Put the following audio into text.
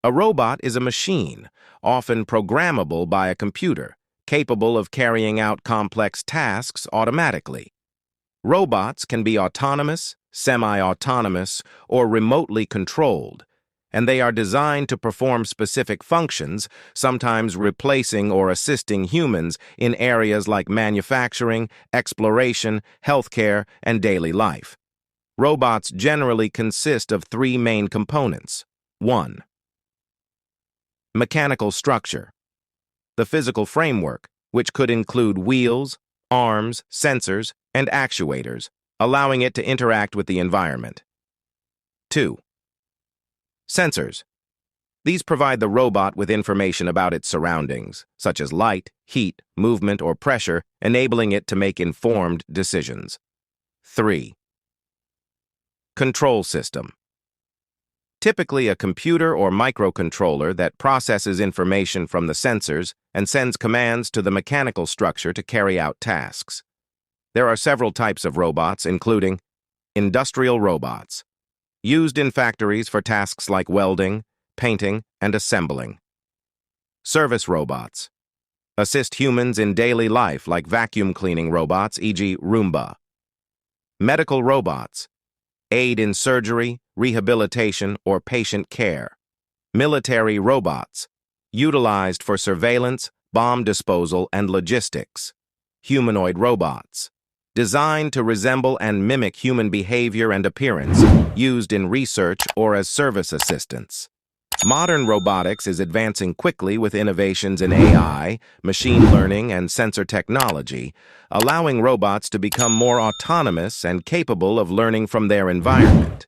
A robot is a machine, often programmable by a computer, capable of carrying out complex tasks automatically. Robots can be autonomous, semi-autonomous, or remotely controlled, and they are designed to perform specific functions, sometimes replacing or assisting humans in areas like manufacturing, exploration, healthcare, and daily life. Robots generally consist of three main components. 1. Mechanical structure. The physical framework, which could include wheels, arms, sensors, and actuators, allowing it to interact with the environment. 2. Sensors. These provide the robot with information about its surroundings, such as light, heat, movement, or pressure, enabling it to make informed decisions. 3. Control system. Typically a computer or microcontroller that processes information from the sensors and sends commands to the mechanical structure to carry out tasks. There are several types of robots, including industrial robots, used in factories for tasks like welding, painting, and assembling. Service robots assist humans in daily life like vacuum cleaning robots, e.g. Roomba. Medical robots aid in surgery, rehabilitation, or patient care. Military robots utilized for surveillance, bomb disposal, and logistics. Humanoid robots designed to resemble and mimic human behavior and appearance, used in research or as service assistants. Modern robotics is advancing quickly with innovations in AI, machine learning, and sensor technology, allowing robots to become more autonomous and capable of learning from their environment.